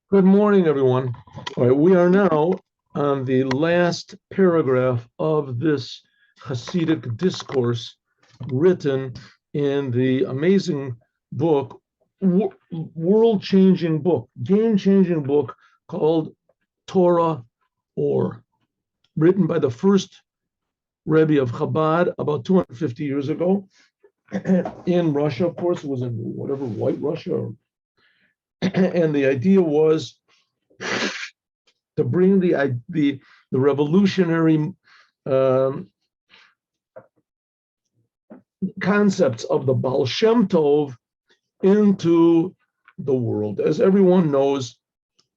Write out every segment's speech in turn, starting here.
Good morning, everyone. All right, we are now on the last paragraph of this Hasidic discourse written in the amazing book, world-changing book, game-changing book called Torah, or written by the first Rebbe of Chabad about 250 years ago in Russia. Of course, it was in whatever, White Russia. And the idea was to bring the revolutionary concepts of the Baal Shem Tov into the world. As everyone knows,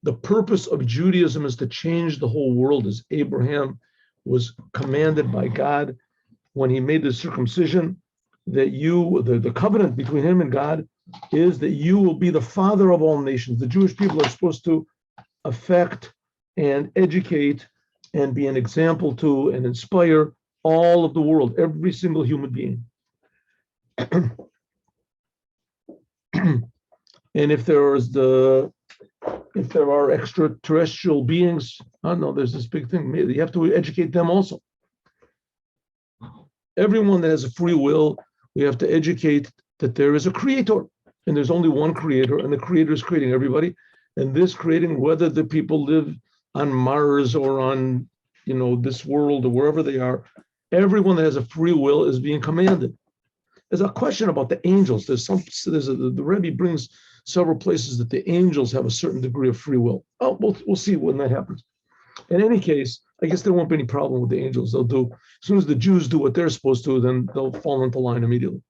the purpose of Judaism is to change the whole world, as Abraham was commanded by God when he made the circumcision, that the covenant between him and God is that you will be the father of all nations. The Jewish people are supposed to affect and educate and be an example to and inspire all of the world, every single human being. And if there are extraterrestrial beings, I don't know, there's this big thing, you have to educate them also. Everyone that has a free will, we have to educate that there is a creator, and there's only one creator, and the creator is creating everybody. And this creating, whether the people live on Mars or on, this world or wherever they are, everyone that has a free will is being commanded. There's a question about the angels. The Rebbe brings several places that the angels have a certain degree of free will. Oh, we'll see when that happens. In any case, I guess there won't be any problem with the angels. They'll do, as soon as the Jews do what they're supposed to, then they'll fall into line immediately.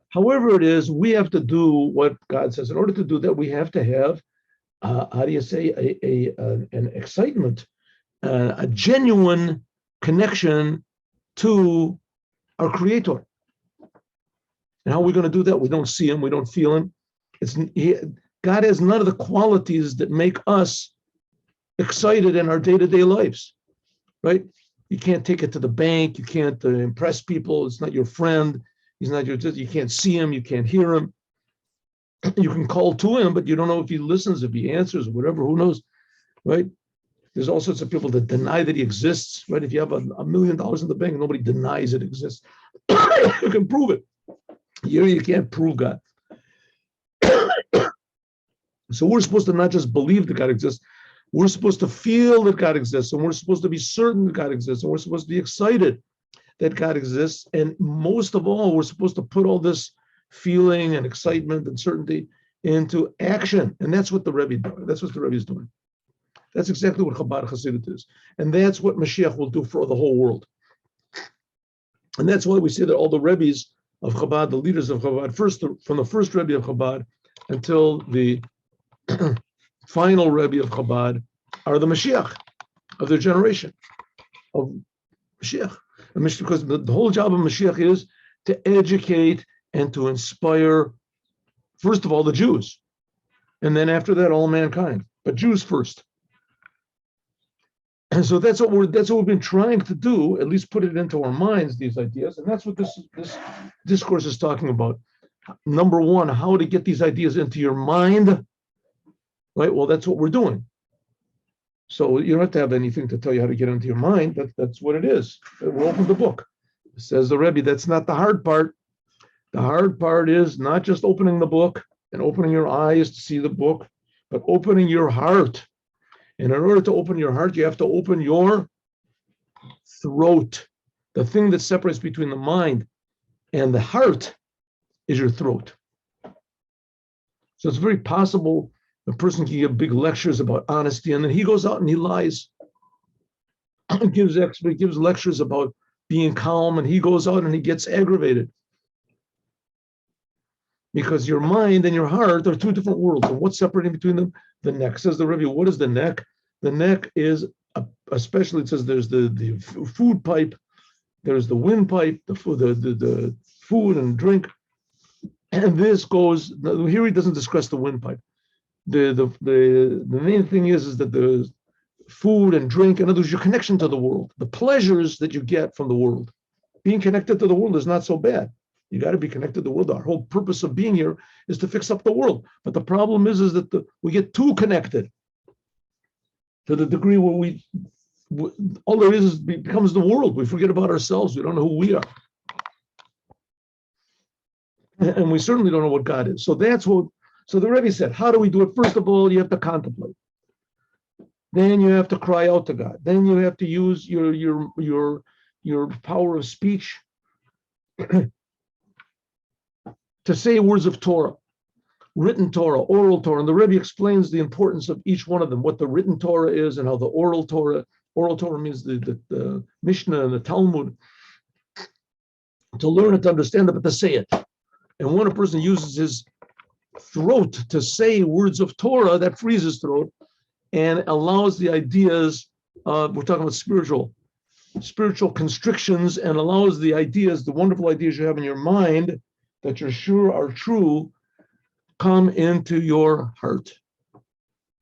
However it is, we have to do what God says. In order to do that, we have to have, how do you say, an excitement, a genuine connection to our Creator. And how are we going to do that? We don't see Him, we don't feel Him. God has none of the qualities that make us excited in our day-to-day lives, right? You can't take it to the bank. You can't impress people. It's not your friend. He's not you can't see him. You can't hear him. You can call to him, but you don't know if he listens, if he answers, or whatever, who knows, right? There's all sorts of people that deny that he exists, right? If you have $1 million in the bank, nobody denies it exists. You can prove it. Here you can't prove God. So we're supposed to not just believe that God exists, we're supposed to feel that God exists, and we're supposed to be certain that God exists, and we're supposed to be excited that God exists. And most of all, we're supposed to put all this feeling and excitement and certainty into action. And that's what the Rebbe does. That's what the Rebbe is doing. That's exactly what Chabad Hasidut is. And that's what Moshiach will do for the whole world. And that's why we say that all the Rebbes of Chabad, the leaders of Chabad, from the first Rebbe of Chabad until the final Rebbe of Chabad, are the Mashiach of their generation, of Mashiach. Because the whole job of Mashiach is to educate and to inspire, first of all, the Jews, and then after that, all mankind. But Jews first. And so that's what we've been trying to do, at least put it into our minds, these ideas, and that's what this discourse is talking about. Number one, how to get these ideas into your mind. Right? Well, that's what we're doing. So you don't have to have anything to tell you how to get into your mind. That's what it is. We'll open the book. Says the Rebbe, that's not the hard part. The hard part is not just opening the book and opening your eyes to see the book, but opening your heart. And in order to open your heart, you have to open your throat. The thing that separates between the mind and the heart is your throat. So it's very possible a person can give big lectures about honesty, and then he goes out and he lies. He gives lectures about being calm, and he goes out and he gets aggravated. Because your mind and your heart are two different worlds. And what's separating between them? The neck. Says the Rebbe, what is the neck? The neck is, especially it says there's the food pipe, there's the windpipe, the food and drink. And this goes, here he doesn't discuss the windpipe. The main thing is that the food and drink, in other words, your connection to the world, the pleasures that you get from the world. Being connected to the world is not so bad. You got to be connected to the world. Our whole purpose of being here is to fix up the world. But the problem is that we get too connected to the degree where all there is becomes the world. We forget about ourselves. We don't know who we are. And we certainly don't know what God is. So so the Rebbe said, how do we do it? First of all, you have to contemplate. Then you have to cry out to God. Then you have to use your power of speech to say words of Torah, written Torah, oral Torah. And the Rebbe explains the importance of each one of them, what the written Torah is and how the oral Torah means the Mishnah and the Talmud, to learn it, to understand it, but to say it. And when a person uses his throat to say words of Torah, that frees his throat and allows the ideas, we're talking about spiritual constrictions, and allows the ideas, the wonderful ideas you have in your mind that you're sure are true, come into your heart.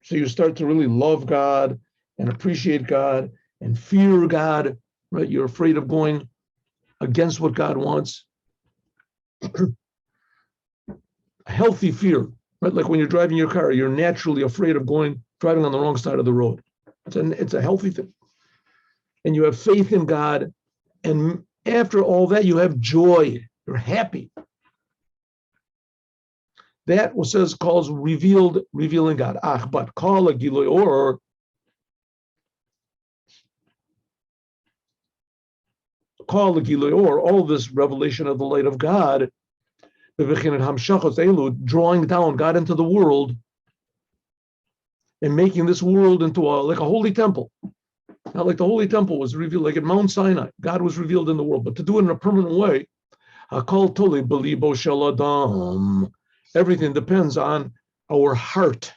So you start to really love God and appreciate God and fear God, right? You're afraid of going against what God wants. A healthy fear, right? Like when you're driving your car, you're naturally afraid of driving on the wrong side of the road. It's a healthy thing. And you have faith in God. And after all that, you have joy. You're happy. That calls revealing God. But call a giloy or all this revelation of the light of God, drawing down God into the world and making this world into like a holy temple. Not like the holy temple was revealed, like at Mount Sinai. God was revealed in the world, but to do it in a permanent way, everything depends on our heart.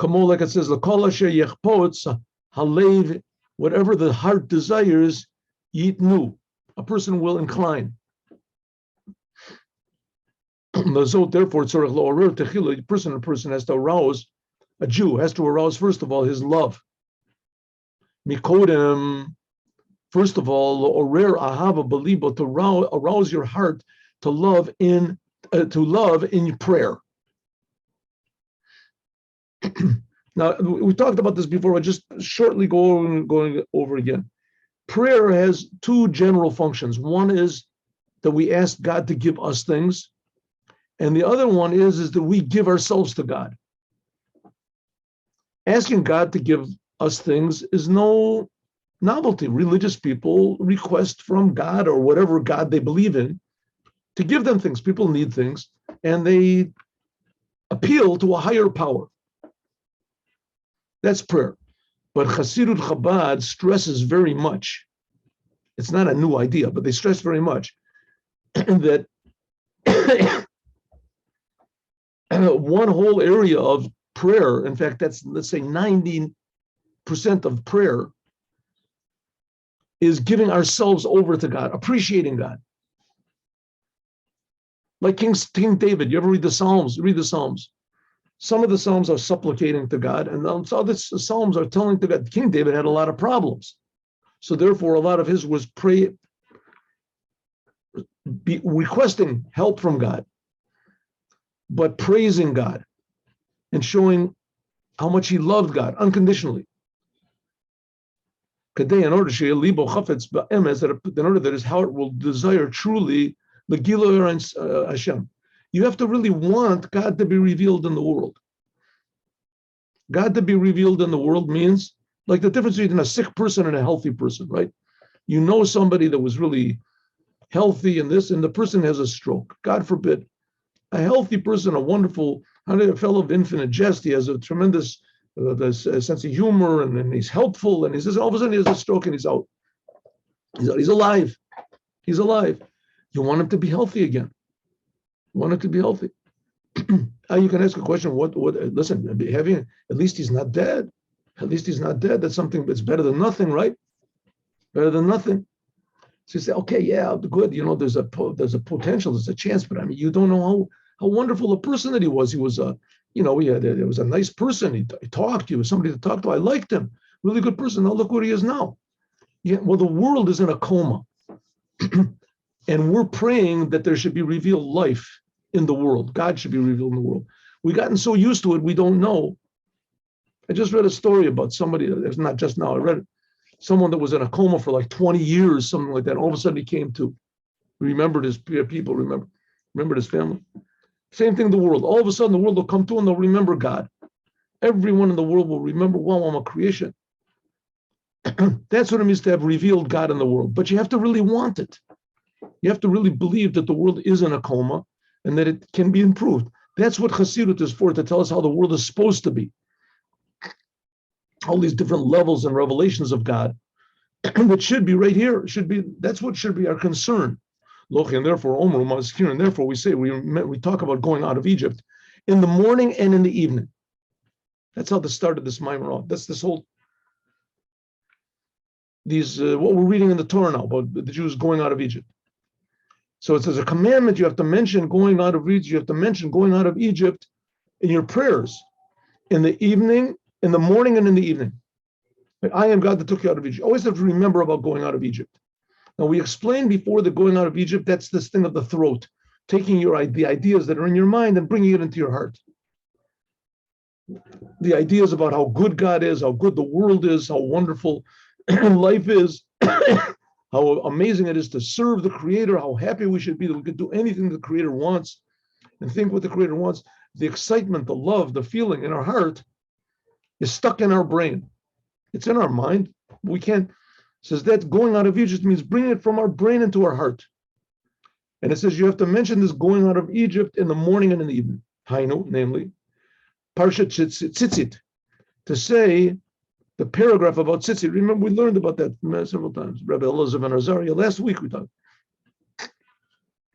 Like it says, whatever the heart desires, yitnu, a person will incline. Therefore, a person has to arouse, a Jew has to arouse, first of all, his love. Mikodem, first of all, to arouse your heart to love in prayer. Now, we talked about this before, but just shortly going over again. Prayer has two general functions. One is that we ask God to give us things, and the other one is that we give ourselves to God. Asking God to give us things is no novelty. Religious people request from God or whatever God they believe in to give them things. People need things, and they appeal to a higher power. That's prayer. But Hasidut Chabad stresses very much. It's not a new idea, but they stress very much that one whole area of prayer, in fact, that's, let's say 90% of prayer, is giving ourselves over to God, appreciating God. Like King David, you ever read the Psalms? Read the Psalms. Some of the Psalms are supplicating to God, and some of the Psalms are telling to God. King David had a lot of problems. So therefore, a lot of his was requesting help from God, but praising God and showing how much he loved God unconditionally. In order that his heart will desire truly the Gilui Hashem. You have to really want God to be revealed in the world. God to be revealed in the world means like the difference between a sick person and a healthy person, right? You know somebody that was really healthy and the person has a stroke. God forbid. A healthy person, a wonderful, a fellow of infinite jest, he has a tremendous sense of humor, and he's helpful, and he says all of a sudden he has a stroke and he's out. He's alive. He's alive. You want him to be healthy again. You want him to be healthy. You can ask a question, listen, at least he's not dead. At least he's not dead. That's something that's better than nothing, right? Better than nothing. So you say, okay, yeah, good. There's a potential, there's a chance, but I mean, you don't know how wonderful a person that he was. He was he was a nice person. He talked. He was somebody to talk to. I liked him. Really good person. Now look where he is now. Yeah, well, the world is in a coma. And we're praying that there should be revealed life in the world. God should be revealed in the world. We've gotten so used to it, we don't know. I just read a story about somebody, it's not just now, I read it. Someone that was in a coma for like 20 years, something like that. All of a sudden he came to, remembered his people, remembered his family. Same thing in the world. All of a sudden the world will come to and they'll remember God. Everyone in the world will remember, wow, I'm a creation. That's what it means to have revealed God in the world. But you have to really want it. You have to really believe that the world is in a coma and that it can be improved. That's what Chassidut is for, to tell us how the world is supposed to be. All these different levels and revelations of God that should be right here. That's what should be our concern. And therefore, and therefore we say, we talk about going out of Egypt in the morning and in the evening. That's how the start of this Maimon. That's this whole, what we're reading in the Torah now about the Jews going out of Egypt. So it says a commandment, you have to mention going out of Egypt, you have to mention going out of Egypt in your prayers in the evening, in the morning and in the evening. But I am God that took you out of Egypt. You always have to remember about going out of Egypt. Now we explained before that going out of Egypt, that's this thing of the throat, taking the ideas that are in your mind and bringing it into your heart. The ideas about how good God is, how good the world is, how wonderful life is, how amazing it is to serve the Creator, how happy we should be that we could do anything the Creator wants and think what the Creator wants. The excitement, the love, the feeling in our heart is stuck in our brain. It's in our mind. We can't, it says that going out of Egypt means bringing it from our brain into our heart. And it says you have to mention this going out of Egypt in the morning and in the evening. Hainu, namely, Parshat Tzitzit, to say the paragraph about Tzitzit. Remember, we learned about that several times. Rabbi Elazar ben Azariah, last week we talked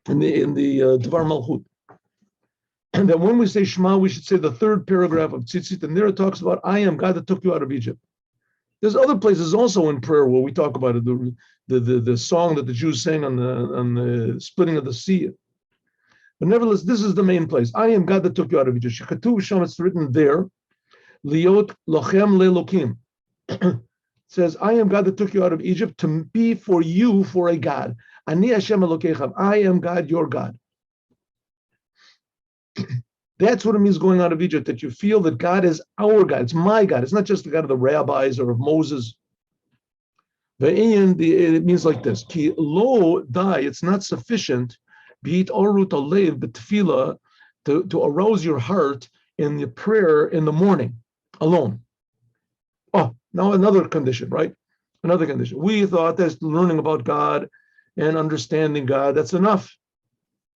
in the Dvar Malchut. And that when we say Shema, we should say the third paragraph of Tzitzit, and there it talks about, I am God that took you out of Egypt. There's other places also in prayer where we talk about it, the song that the Jews sang on the splitting of the sea. But nevertheless, this is the main place. I am God that took you out of Egypt. Shekatuv Sham, it's written there, Liot Lochem Lelokim. It says, I am God that took you out of Egypt to be for you for a God. Ani Hashem Elokeichem. I am God, your God. That's what it means going out of Egypt, that you feel that God is our God. It's my God. It's not just the God of the rabbis or of Moses. It means like this. Ki lo dai, it's not sufficient, beat orut alev b'tefillah, to arouse your heart in the prayer in the morning alone. Oh, now another condition, right? Another condition. We thought that learning about God and understanding God, that's enough.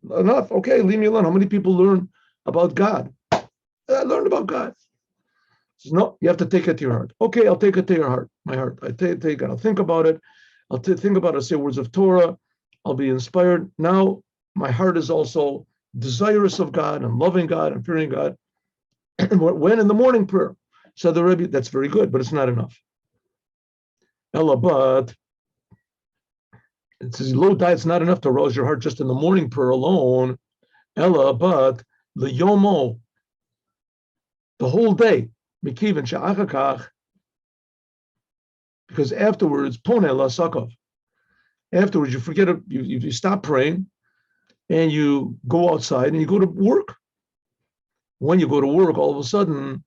Enough. Okay, leave me alone. How many people learn about God? I learned about God. Says, no, you have to take it to your heart. Okay, I'll take it to your heart, my heart. I take it. I'll think about it. I'll think about it. I'll say words of Torah. I'll be inspired. Now, my heart is also desirous of God and loving God and fearing God. When in the morning prayer, said the Rebbe, that's very good, but it's not enough. Ella, but it says low diet, it's not enough to arouse your heart just in the morning prayer alone. Ella, but the yomo, the whole day, mikiven sha'achakach, because afterwards, poneh la sakov. Afterwards, you forget it, you stop praying, and you go outside and you go to work. When you go to work, all of a sudden,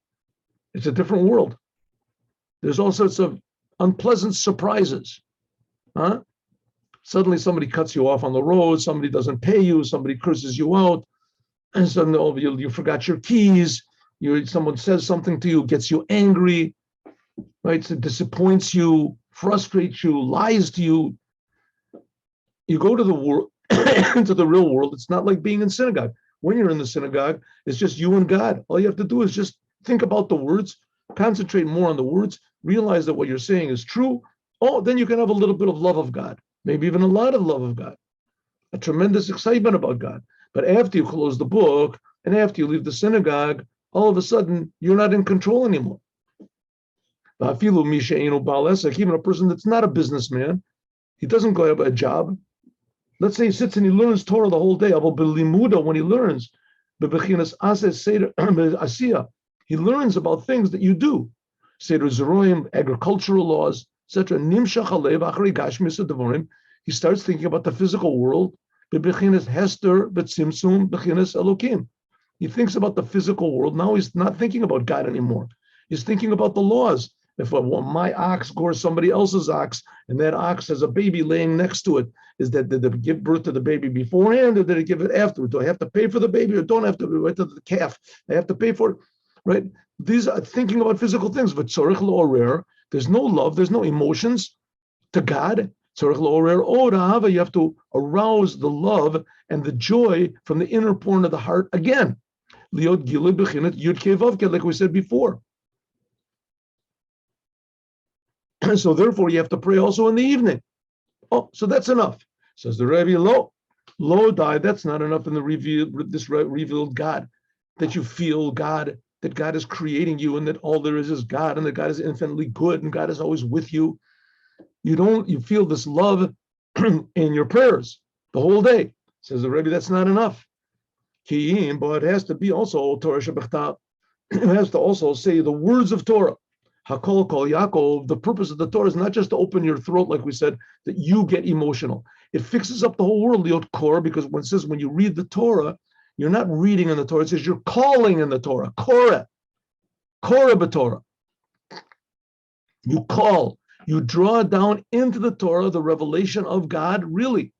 it's a different world. There's all sorts of unpleasant surprises. Huh? Suddenly somebody cuts you off on the road, somebody doesn't pay you, somebody curses you out, and suddenly you forgot your keys, someone says something to you, gets you angry, right? So it disappoints you, frustrates you, lies to you. You go to the world, into the real world, it's not like being in synagogue. When you're in the synagogue, it's just you and God. All you have to do is just think about the words, concentrate more on the words, realize that what you're saying is true. Oh, then you can have a little bit of love of God, maybe even a lot of love of God, a tremendous excitement about God. But after you close the book and after you leave the synagogue, all of a sudden, you're not in control anymore. Even a person that's not a businessman, he doesn't go have a job. Let's say he sits and he learns Torah the whole day. When he learns, he learns about things that you do. Agricultural laws, etc. he starts thinking about the physical world. Bebechinas Hester, Betzimtzum, Bechinas Elokim. He thinks about the physical world. Now he's not thinking about God anymore. He's thinking about the laws. If my ox gores somebody else's ox, and that ox has a baby laying next to it, is that did they give birth to the baby beforehand, or did they give it afterward? Do I have to pay for the baby, or don't have to? Right to the calf, I have to pay for it, right? These are thinking about physical things. But tzorich lo'orer, there's no love, there's no emotions to God. Tzorich lo'orer od ahava, you have to arouse the love and the joy from the inner porn of the heart again. Liot gilui b'chinet yud kei vav kei, like we said before. So therefore, you have to pray also in the evening. Oh, so that's enough. Says the Rebbe, lo died. That's not enough in the revealed God, that you feel God, that God is creating you, and that all there is God, and that God is infinitely good, and God is always with you. You feel this love in your prayers the whole day. Says the Rebbe, that's not enough. But it has to be also Torah Shabbat. It has to also say the words of Torah. Hakol Kol Yaakov, the purpose of the Torah is not just to open your throat, like we said, that you get emotional. It fixes up the whole world, Liot Kor, because when it says when you read the Torah, you're not reading in the Torah, it says you're calling in the Torah. Korah b'Torah. You call, you draw down into the Torah the revelation of God, really.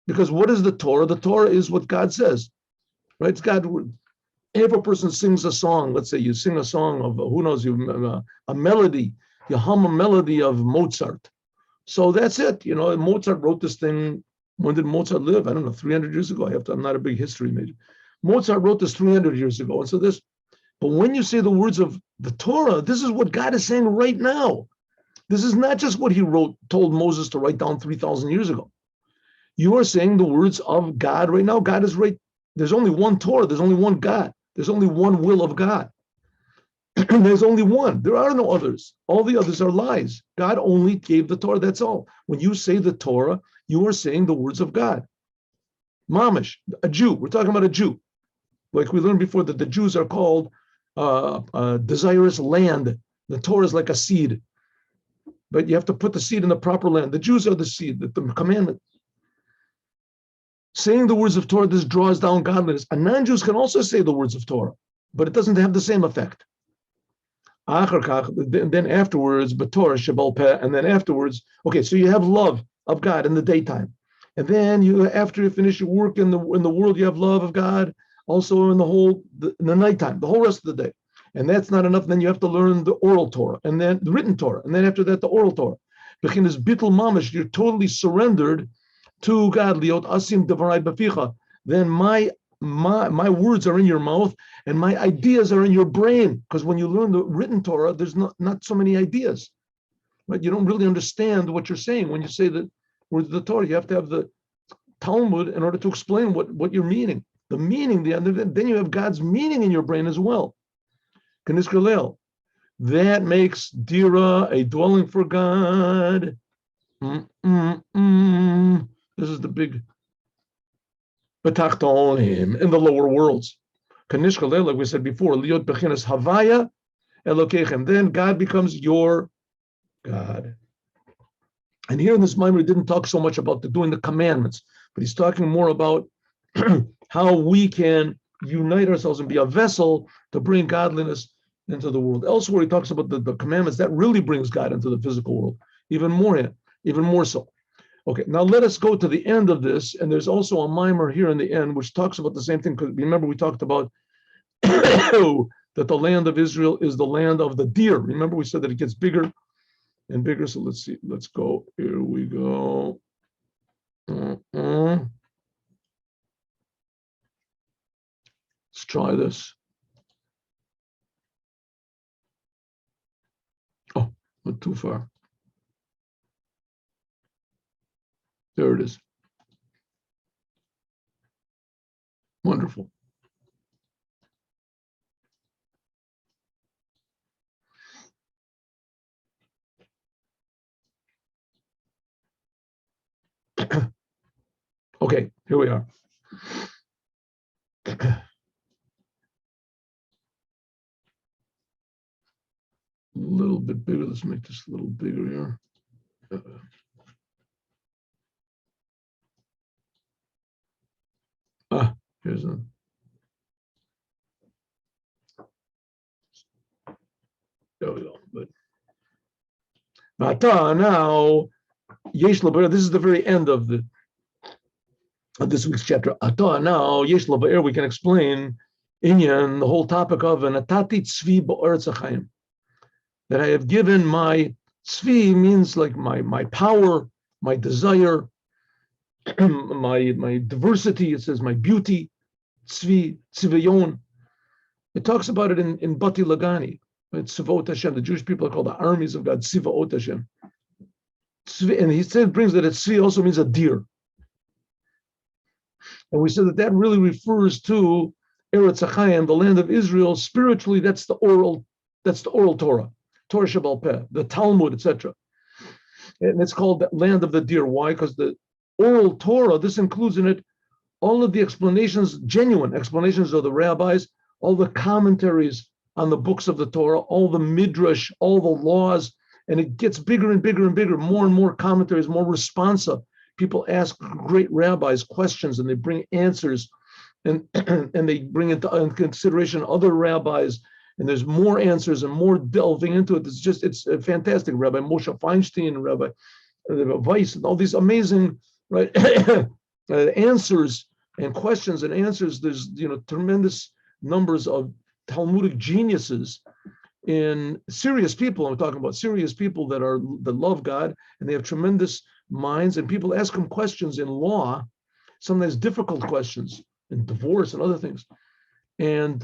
Because what is the Torah? The Torah is what God says, right? It's God. If a person sings a song, let's say you sing a song of, who knows, a melody, you hum a melody of Mozart. So that's it. Mozart wrote this thing. When did Mozart live? I don't know, 300 years ago. I'm not a big history major. Mozart wrote this 300 years ago. And so but when you say the words of the Torah, this is what God is saying right now. This is not just what he told Moses to write down 3,000 years ago. You are saying the words of God right now. God is right. There's only one Torah. There's only one God. There's only one will of God. There's only one. There are no others. All the others are lies. God only gave the Torah. That's all. When you say the Torah, you are saying the words of God. Mamish, a Jew. We're talking about a Jew. Like we learned before that the Jews are called desirous land. The Torah is like a seed. But you have to put the seed in the proper land. The Jews are the seed, the commandment. Saying the words of Torah, this draws down godliness. And non-Jews can also say the words of Torah, but it doesn't have the same effect. Then afterwards, Torah Shabal Peh, and then afterwards, okay, so you have love of God in the daytime. And then after you finish your work in the world, you have love of God also in the nighttime, the whole rest of the day. And that's not enough. Then you have to learn the oral Torah, and then the written Torah, and then after that, the oral Torah. Bechinas bittul mamish, you're totally surrendered to God. Liot asim devarai b'ficha. Then my words are in your mouth, and my ideas are in your brain. Because when you learn the written Torah, there's not so many ideas, right? You don't really understand what you're saying when you say the words of the Torah. You have to have the Talmud in order to explain what you're meaning. The meaning, then you have God's meaning in your brain as well. That makes Dira a dwelling for God. This is the big Betachtonim in the lower worlds. Kanishkaleh, like we said before, Liot Bechinas Havaya Elokechem. Then God becomes your God. And here in this Maimon, he didn't talk so much about doing the commandments, but he's talking more about how we can unite ourselves and be a vessel to bring godliness into the world. Elsewhere, he talks about the commandments that really brings God into the physical world, even more so. Okay, now let us go to the end of this, and there's also a mimer here in the end which talks about the same thing, because remember we talked about that the land of Israel is the land of the deer. Remember we said that it gets bigger and bigger, so let's see, let's go, here we go. Let's try this. Oh, not too far. There it is. Wonderful. Okay, here we are. A little bit bigger. Let's make this a little bigger here. Here's a, there we go. But now, Yesh Laber, this is the very end of this week's chapter. Ata now, Yesh Laber, we can explain Inyan, the whole topic of an Atati Tzvi Ba'aretz HaChaim, that I have given my Tzvi means like my power, my desire, my diversity. It says my beauty, Tzvi, Tzivayon. It talks about it in Bati Lagani. It's Tzivot Hashem. The Jewish people are called the armies of God, Tzivot Hashem. Tzvi, and he said, brings that Tzvi also means a deer. And we said that really refers to Eretz HaChaim, the land of Israel. Spiritually, that's the oral Torah, Torah Shabbat Peh, the Talmud, etc. And it's called the land of the deer. Why? Because the oral Torah, this includes in it all of the explanations, genuine explanations of the rabbis, all the commentaries on the books of the Torah, all the midrash, all the laws, and it gets bigger and bigger and bigger, more and more commentaries, more responsive. People ask great rabbis questions and they bring answers, and they bring into consideration other rabbis, and there's more answers and more delving into it. It's fantastic. Rabbi Moshe Feinstein, Rabbi Weiss, and all these amazing answers and questions and answers. There's tremendous numbers of Talmudic geniuses in serious people. I'm talking about serious people that love God, and they have tremendous minds, and people ask them questions in law, sometimes difficult questions in divorce and other things, and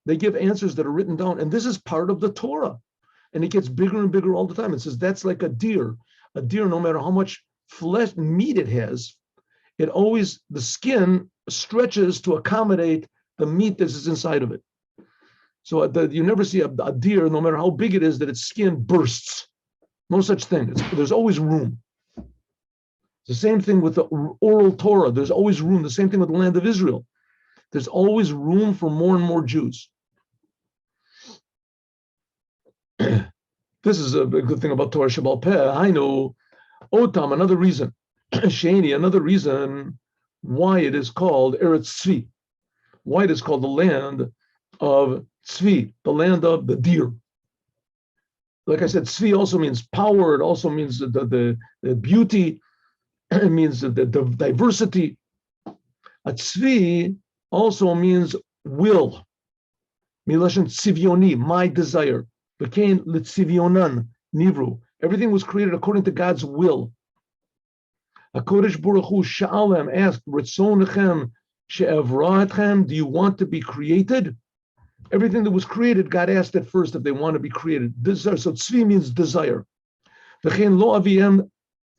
they give answers that are written down, and this is part of the Torah, and it gets bigger and bigger all the time. It says that's like a deer, no matter how much flesh meat it has, the skin stretches to accommodate the meat that is inside of it. So you never see a deer, no matter how big it is, that its skin bursts. No such thing. There's always room. It's the same thing with the oral Torah. There's always room. The same thing with the land of Israel. There's always room for more and more Jews. This is a good thing about Torah Shabbat Peh. I know Otam, another reason. Shani, another reason why it is called Eretz Tzvi. Why it is called the land of Tzvi, the land of the deer. Like I said, Tzvi also means power. It also means the beauty. It means the diversity. A Tzvi also means will. Milashon Tzivioni, my desire. V'kein l'tzivionan nivru. Everything was created according to God's will. HaKodesh Baruch Hu sha'alem asked, Ritzonechem she'evratchem, do you want to be created? Everything that was created, God asked at first if they want to be created. Desire. So tzvi means desire. V'chein lo aviem,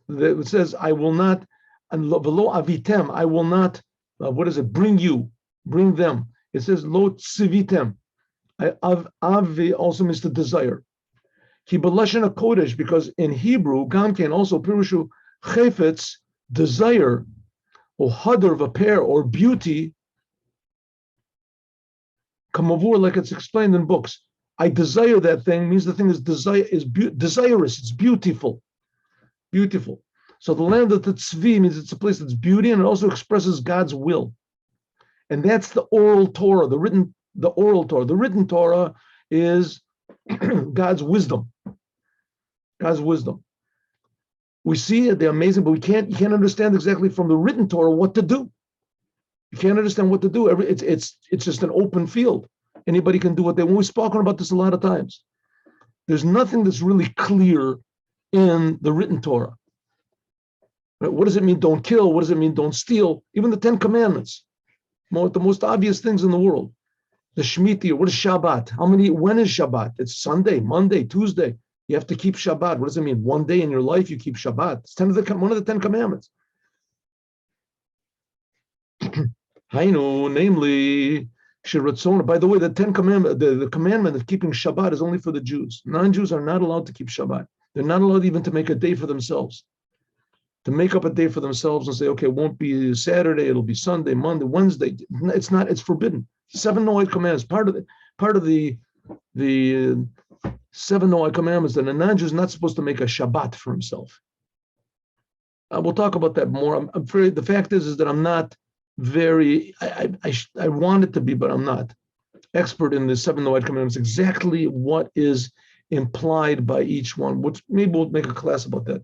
it says, I will not, and lo avitem, I will not, bring them. It says lo tzivitem. Avi also means the desire. Ki b'lashon HaKodesh, because in Hebrew, Gamken also pirushu chefetz, desire, or hadar of a pair, or beauty, kamavur, like it's explained in books. I desire that thing means the thing is desirous. It's beautiful, beautiful. So the land of the tzvi means it's a place that's beauty, and it also expresses God's will. And that's the oral Torah, the oral Torah. The written Torah is God's wisdom. God's wisdom. We see it, they're amazing, but you can't understand exactly from the written Torah what to do. You can't understand what to do. It's just an open field. Anybody can do what they want. We've spoken about this a lot of times. There's nothing that's really clear in the written Torah. Right? What does it mean don't kill? What does it mean don't steal? Even the 10 Commandments, the most obvious things in the world. The Shemitah, what is Shabbat? When is Shabbat? It's Sunday, Monday, Tuesday. You have to keep Shabbat. What does it mean? One day in your life you keep Shabbat. It's one of the 10 Commandments. Hainu, namely, Shiratzona. By the way, the 10 Commandment, the commandment of keeping Shabbat is only for the Jews. Non-Jews are not allowed to keep Shabbat. They're not allowed even to make a day for themselves. To make up a day for themselves and say, okay, it won't be Saturday, it'll be Sunday, Monday, Wednesday. It's not. It's forbidden. 7 Noahide commandments. Part of the 7 Noahide commandments that a non-Jew is not supposed to make a Shabbat for himself. We'll talk about that more. I'm afraid the fact is that I'm not I want it to be, but I'm not expert in the seven Noahide commandments, exactly what is implied by each one, which maybe we'll make a class about that.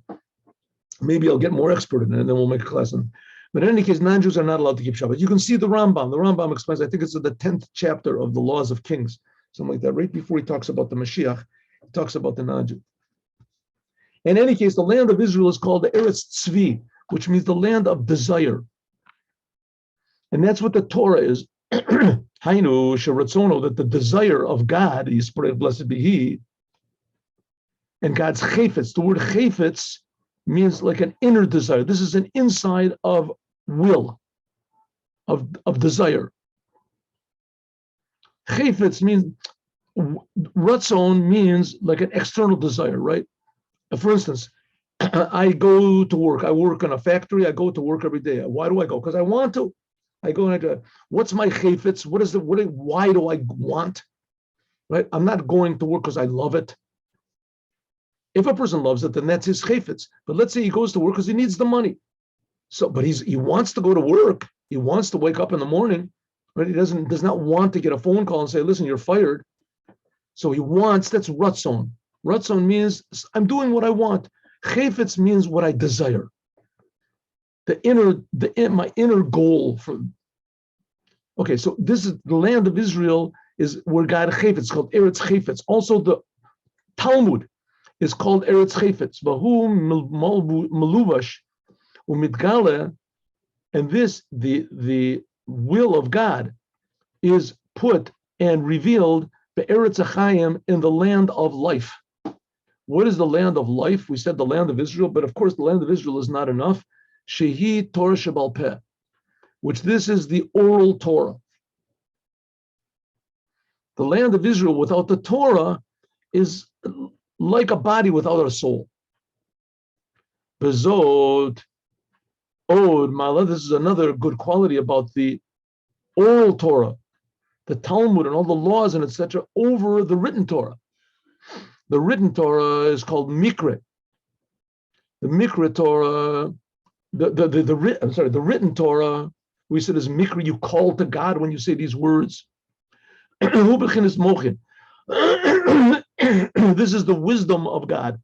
Maybe I'll get more expert in it, and then we'll make a class on it. But in any case, non-Jews are not allowed to keep Shabbat. You can see the Rambam. The Rambam explains, I think it's in the 10th chapter of the Laws of Kings, something like that, right before he talks about the Mashiach, he talks about the non-Jews. In any case, the land of Israel is called the Eretz Tzvi, which means the land of desire. And that's what the Torah is. Hainu sheratzono, that the desire of God, Yisparech, blessed be He, and God's chayfetz. The word chayfetz means like an inner desire. This is an inside of will, of desire. Chayfetz means, ratzon means like an external desire, right? For instance, I go to work. I work in a factory. I go to work every day. Why do I go? Because I want to. I go and I go, what's my chayfetz? Why do I want? Right? I'm not going to work because I love it. If a person loves it, then that's his chayfetz. But let's say he goes to work because he needs the money. So, but he wants to go to work. He wants to wake up in the morning, but he does not want to get a phone call and say, listen, you're fired. So he wants, that's ratzon. Ratzon means I'm doing what I want. Chayfetz means what I desire. My inner goal for. Okay, so this is the land of Israel, is where God chayfetz. It's called Eretz Chayfetz. Also, the Talmud is called Eretz Chayfetz. Vahu meluvash umitgale, and this the will of God is put and revealed be'eretz achayim, in the land of life. What is the land of life? We said the land of Israel, but of course the land of Israel is not enough. Shehi Torah Shebal Peh, which this is the oral Torah. The land of Israel without the Torah is like a body without a soul. Bezod, Od, Mala, this is another good quality about the oral Torah, the Talmud and all the laws and etc. over the written Torah. The written Torah is called Mikra. The Mikra Torah, the written Torah, we said is Mikra, you call to God when you say these words. This is the wisdom of God.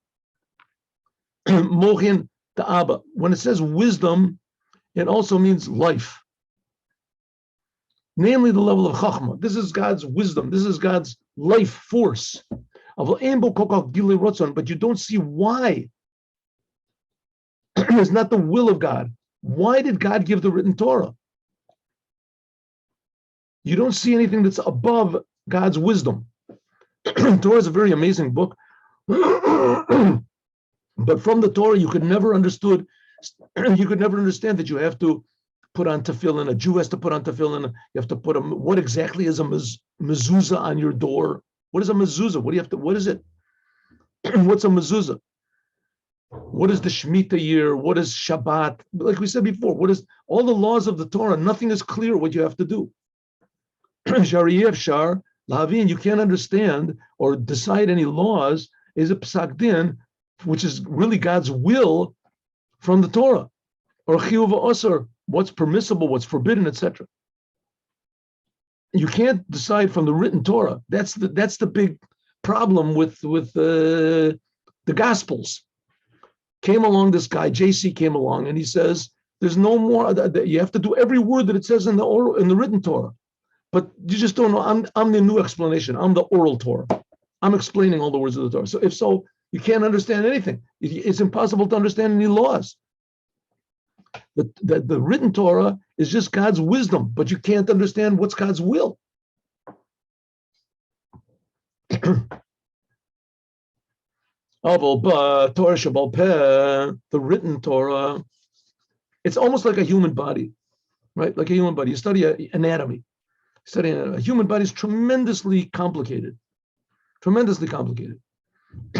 Mochin to Abba. When it says wisdom, it also means life. Namely the level of Chachma. This is God's wisdom. This is God's life force. But you don't see why. It's not the will of God. Why did God give the written Torah? You don't see anything that's above God's wisdom. Torah is a very amazing book. But from the Torah, you could never understand that you have to put on tefillin. A Jew has to put on tefillin. You have to put what exactly is a mezuzah on your door? What is a mezuzah? What is it? What's a mezuzah? What is the Shemitah year? What is Shabbat? Like we said before, what is all the laws of the Torah? Nothing is clear what you have to do. Shar, Lavin, you can't understand or decide any laws, is a psak din, which is really God's will from the Torah. Or chiyuv osar, what's permissible, what's forbidden, etc. You can't decide from the written Torah. That's the big problem with the Gospels. Came along this guy, JC came along, and he says, there's no more, you have to do every word that it says in the written Torah. But you just don't know, I'm the new explanation. I'm the oral Torah. I'm explaining all the words of the Torah. So if so, you can't understand anything. It's impossible to understand any laws. The written Torah is just God's wisdom, but you can't understand what's God's will. But Torah Shebal Peh, the written Torah, it's almost like a human body, right? Like a human body. You study anatomy. A human body is tremendously complicated. Tremendously complicated.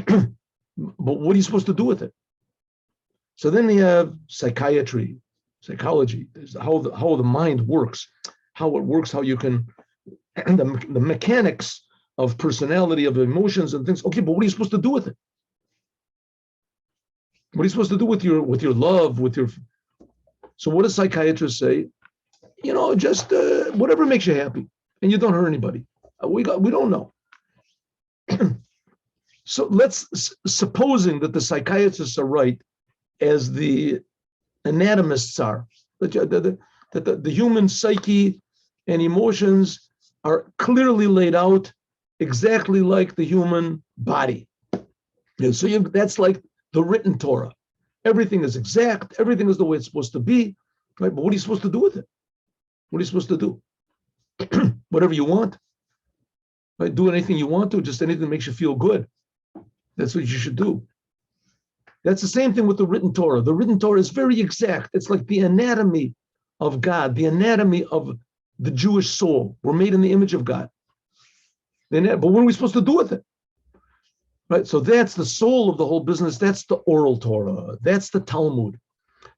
But what are you supposed to do with it? So then you have psychiatry, psychology, how the mind works, how it works, how you can, and the mechanics of personality, of emotions and things. Okay, but what are you supposed to do with it? What are you supposed to do with your love, with your? So what does psychiatrists say? just whatever makes you happy, and you don't hurt anybody. We don't know. So supposing that the psychiatrists are right, as the anatomists are, that the human psyche and emotions are clearly laid out exactly like the human body. And so that's like the written Torah. Everything is exact. Everything is the way it's supposed to be. Right? But what are you supposed to do with it? What are you supposed to do? Whatever you want. Right? Do anything you want to, just anything that makes you feel good. That's what you should do. That's the same thing with the written Torah. The written Torah is very exact. It's like the anatomy of God, the anatomy of the Jewish soul. We're made in the image of God. But what are we supposed to do with it? Right? So that's the soul of the whole business. That's the oral Torah. That's the Talmud.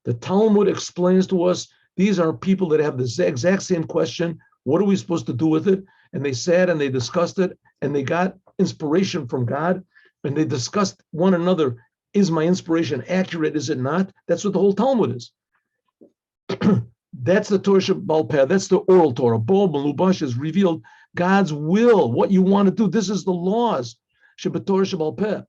The Talmud explains to us, these are people that have the exact same question. What are we supposed to do with it? And they sat and they discussed it, and they got inspiration from God, and they discussed one another. Is my inspiration accurate? Is it not? That's what the whole Talmud is. That's the Torah Shabbat Peh. That's the oral Torah. Bo Melubash is revealed God's will, what you want to do. This is the laws. Shabbat Torah Shabbat Peh.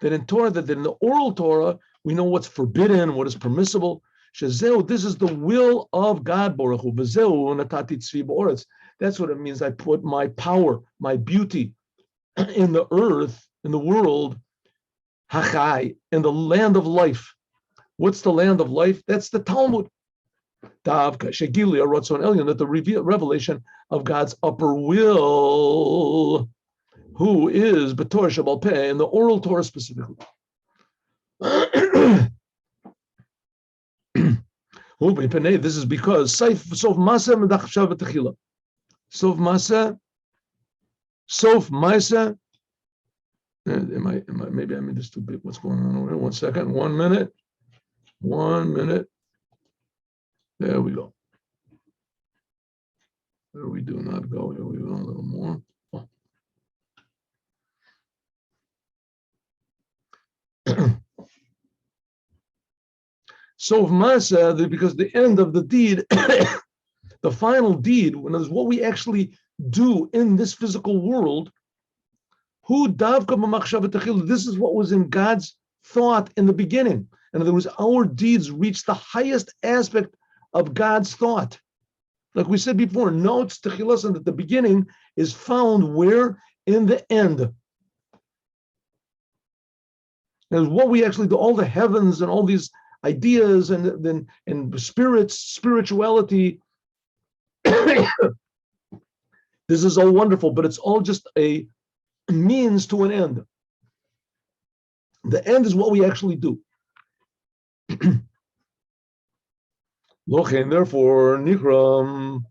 That in Torah, that in the oral Torah, we know what's forbidden, what is permissible. Shazeu, this is the will of God, Baruch Hu. B'zeu natati tzvi ba'oretz. That's what it means. I put my power, my beauty in the earth, in the world, Hachai, in the land of life. What's the land of life? That's the Talmud. Davka, Shegili, Aratzon Elyon, that the revelation of God's upper will, who is B'Torah Shabbat Peh, in the oral Torah specifically. This is because Sof Masa Medachshav Techila. Sof Masa. Maybe I made this too big. What's going on over here? 1 second. 1 minute. 1 minute. There we go. There we do not go. Here we go. A little more. Oh. So of Masa, because the end of the deed, the final deed, when it's what we actually do in this physical world, this is what was in God's thought in the beginning. In other words, our deeds reach the highest aspect of God's thought. Like we said before, notes techilas at the beginning is found where? In the end. And what we actually do, all the heavens and all these ideas and spirituality, this is all wonderful, but it's all just a means to an end. The end is what we actually do. Therefore, Nikram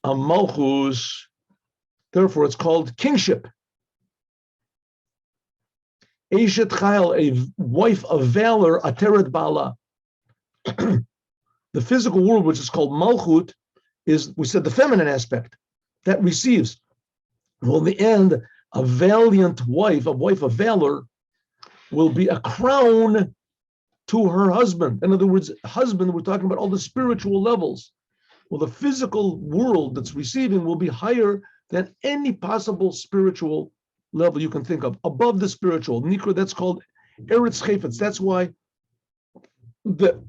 Amalchus, therefore it's called kingship. Eshet Chayil, a wife of valor, Ateret Bala. The physical world, which is called Malchut, is, we said, the feminine aspect that receives. Well, in the end, a valiant wife, a wife of valor, will be a crown to her husband. In other words, husband, we're talking about all the spiritual levels. Well, the physical world that's receiving will be higher than any possible spiritual level you can think of, above the spiritual. Nikra, that's called Eretz Chayfetz. That's why the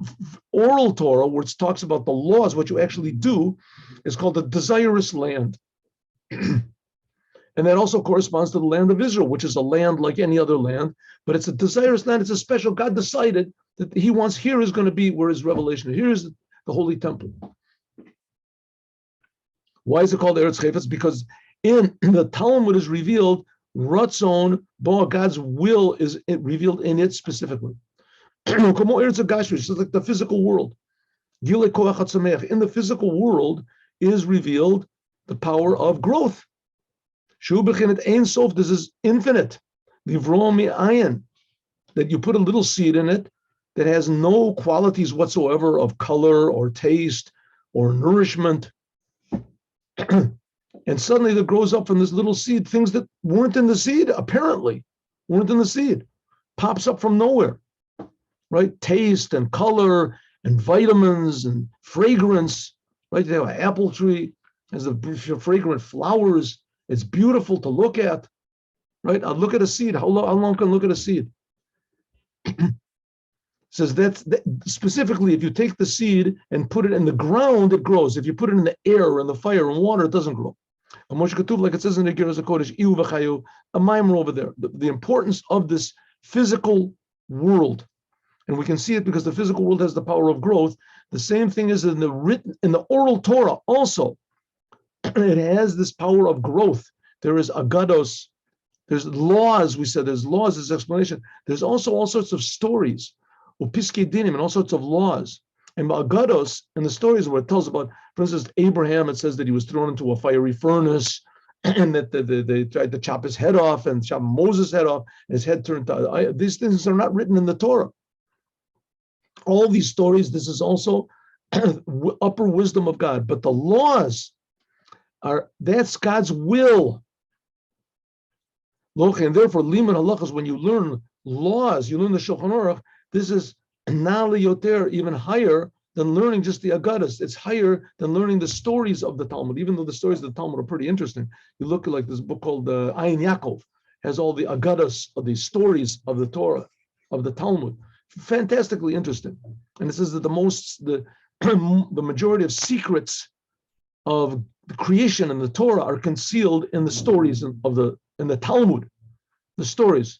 oral Torah, where it talks about the laws, what you actually do, is called the desirous land. And that also corresponds to the land of Israel, which is a land like any other land, but it's a desirous land. It's a special, God decided that he wants, here is going to be where his revelation is. Here is the holy temple. Why is it called Eretz Chayfetz? Because in the Talmud is revealed, Ratzon, God's will is revealed in it specifically. It's like the physical world. In the physical world is revealed the power of growth. This is infinite. That you put a little seed in it that has no qualities whatsoever of color or taste or nourishment. And suddenly there grows up from this little seed things that weren't in the seed, apparently, weren't in the seed. Pops up from nowhere, right? Taste and color and vitamins and fragrance, right? They have an apple tree, has the fragrant flowers. It's beautiful to look at, right? I'll look at a seed. How long can I look at a seed? Says that specifically, if you take the seed and put it in the ground, it grows. If you put it in the air and the fire and water, it doesn't grow. Like it says in the Geras HaKodesh, a mimer over there, the importance of this physical world. And we can see it because the physical world has the power of growth. The same thing is in the oral Torah also. It has this power of growth. There is agados, there's laws, we said there's laws, there's explanation. There's also all sorts of stories, upiskei dinim, and all sorts of laws. And agados, and the stories where it tells about, for instance, Abraham, it says that he was thrown into a fiery furnace, and that they tried to chop his head off and chop Moses' head off, and his head turned to. These things are not written in the Torah. All these stories, this is also upper wisdom of God. But the laws that's God's will. And therefore, liman halachas, when you learn laws, you learn the Shulchan Aruch, this is nali yoter, even higher than learning just the agadas. It's higher than learning the stories of the Talmud, even though the stories of the Talmud are pretty interesting. You look at like this book called Ayin Yaakov, has all the agadas of the stories of the Torah, of the Talmud. Fantastically interesting. And it says that the majority of secrets of the creation and the Torah are concealed in the stories in the Talmud, the stories.